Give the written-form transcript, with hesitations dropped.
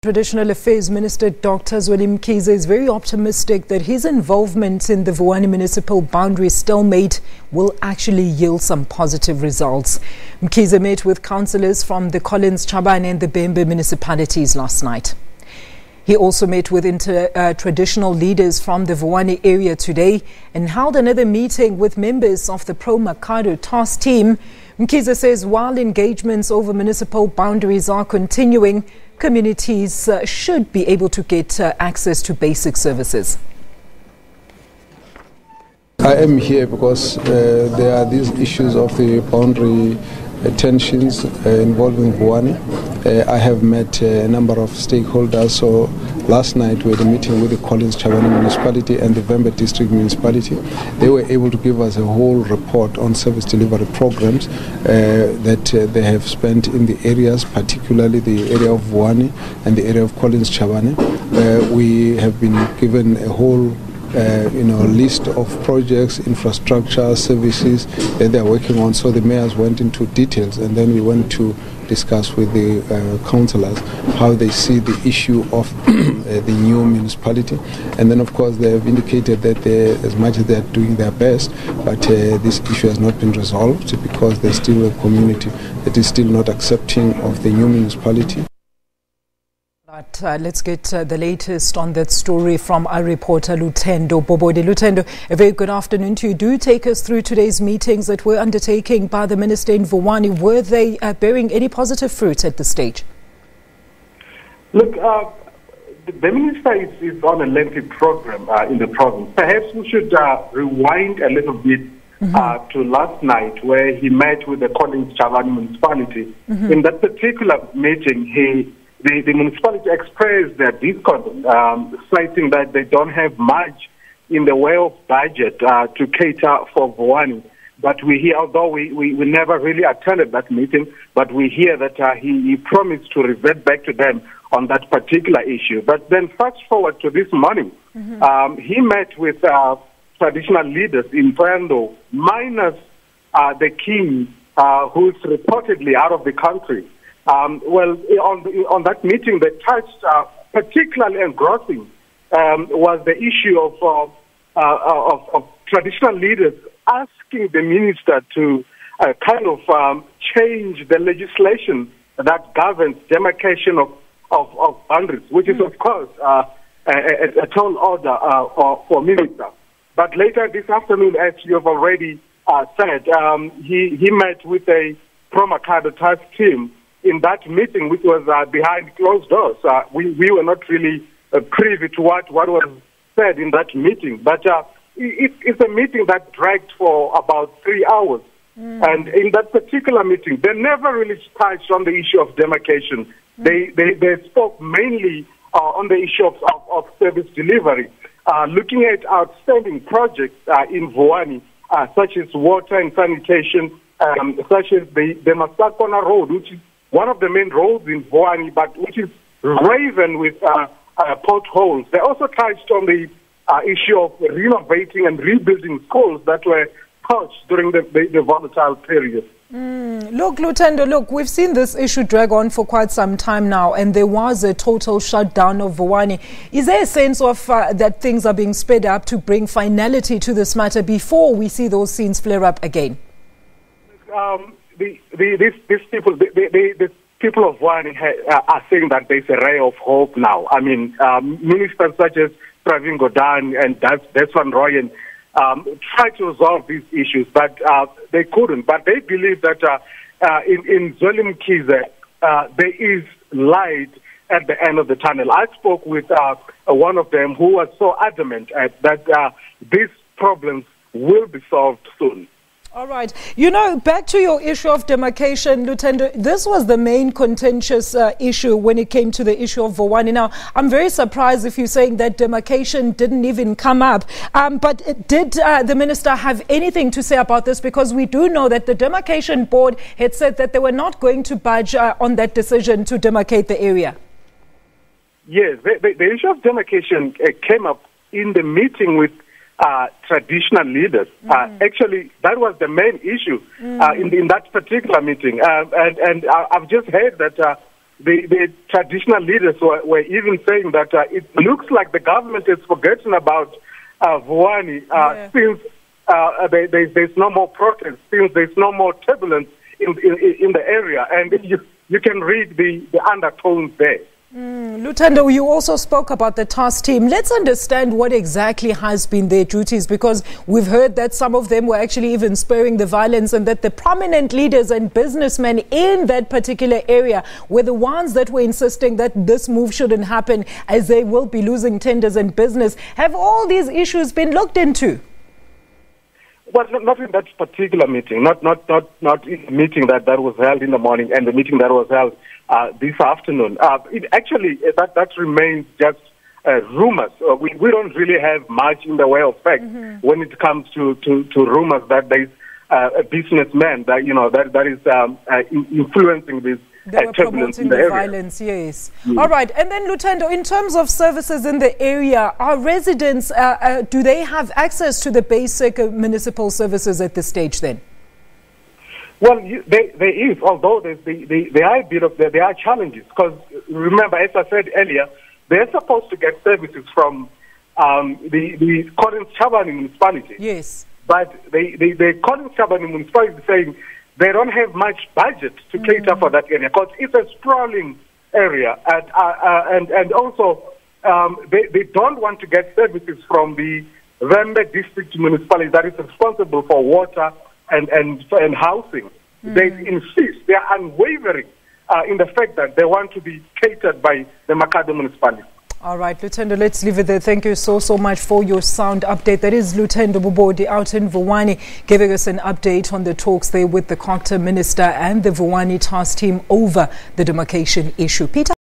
Traditional Affairs Minister Dr. Zweli Mkhize is very optimistic that his involvement in the Vuwani municipal boundary stalemate will actually yield some positive results. Mkhize met with councilors from the Collins Chabane and Vhembe municipalities last night. He also met with traditional leaders from the Vuwani area today and held another meeting with members of the pro-Mercado task team. Mkhize says while engagements over municipal boundaries are continuing, communities should be able to get access to basic services. I am here because there are these issues of the boundary tensions involving Vuwani. I have met a number of stakeholders. So last night we had a meeting with the Collins Chabane municipality and the Vhembe district municipality. They were able to give us a whole report on service delivery programs that they have spent in the areas, particularly the area of Vuwani and the area of Collins Chabane. We have been given a whole list of projects, infrastructure, services that they are working on. So the mayors went into details, and then we went to discuss with the councilors how they see the issue of the new municipality. And then, of course, they have indicated that as much as they are doing their best, but this issue has not been resolved because there's still a community that is still not accepting of the new municipality. Let's get the latest on that story from our reporter Lutendo Bobodi. Lutendo, a very good afternoon to you. Do take us through today's meetings that were undertaken by the minister in Vuwani. Were they bearing any positive fruit at this stage? Look, the minister is on a lengthy program in the province. Perhaps we should rewind a little bit to last night, where he met with the Collins Chabane municipality. In that particular meeting, the municipality expressed their discontent, citing that they don't have much in the way of budget to cater for Vuwani. But we hear, although we never really attended that meeting, but we hear that he promised to revert back to them on that particular issue. But then fast forward to this morning, he met with traditional leaders in Lutendo, minus the king, who's reportedly out of the country. On that meeting, they touched particularly engrossing was the issue of traditional leaders asking the minister to change the legislation that governs demarcation of boundaries, which is, of course, a tall order for minister. But later this afternoon, as you have already said, he met with a pro-Mercado task team. In that meeting, which was behind closed doors, we were not really privy to what was said in that meeting. But it's a meeting that dragged for about 3 hours. And in that particular meeting, they never really touched on the issue of demarcation. They spoke mainly on the issue of service delivery, looking at outstanding projects in Vuwani, such as water and sanitation, such as the Masakona Road, which is one of the main roads in Vuwani, but which is raven with potholes. They also touched on the issue of renovating and rebuilding schools that were touched during the volatile period. Look, Lutendo, we've seen this issue drag on for quite some time now, and there was a total shutdown of Vuwani. Is there a sense of that things are being sped up to bring finality to this matter before we see those scenes flare up again? These people, the people of Vuwani are saying that there's a ray of hope now. I mean, ministers such as Pravin Gordhan and Desvan Royen tried to resolve these issues, but they couldn't. But they believe that in Zweli Mkhize, there is light at the end of the tunnel. I spoke with one of them who was so adamant that these problems will be solved soon. All right. Back to your issue of demarcation, Lutendo, this was the main contentious issue when it came to the issue of Vuwani. Now, I'm very surprised if you're saying that demarcation didn't even come up. But did the minister have anything to say about this? Because we do know that the demarcation board had said that they were not going to budge on that decision to demarcate the area. Yes, the issue of demarcation came up in the meeting with traditional leaders. Actually, that was the main issue in that particular meeting. And I've just heard that the traditional leaders were even saying that it looks like the government has forgotten about Vuwani since there's no more protest, since there's no more turbulence in the area, and you can read the undertones there. Lutendo, you also spoke about the task team. Let's understand what exactly has been their duties, because we've heard that some of them were actually even spurring the violence, and that the prominent leaders and businessmen in that particular area were the ones that were insisting that this move shouldn't happen, as they will be losing tenders and business. Have all these issues been looked into? Well, not in that particular meeting, not in the meeting that was held in the morning and the meeting that was held this afternoon. That remains just rumors. We don't really have much in the way of fact when it comes to rumors that there's a businessman that is influencing this. They were promoting the violence, yes. All right, and then Lutendo, in terms of services in the area, are residents, do they have access to the basic municipal services at this stage then? Well, there is, although there are challenges, because remember, as I said earlier, they're supposed to get services from the Collins Chabane municipality. Yes. But the Collins Chabane municipality is saying they don't have much budget to cater for that area, because it's a sprawling area, and also they don't want to get services from the Vhembe district municipality that is responsible for water and housing. They insist, they are unwavering in the fact that they want to be catered by the Demarcation municipality. All right, Lutendo, let's leave it there. Thank you so much for your sound update. That is Lutendo Bobodi out in Vuwani, giving us an update on the talks there with the Cooperative Minister and the Vuwani task team over the demarcation issue. Peter.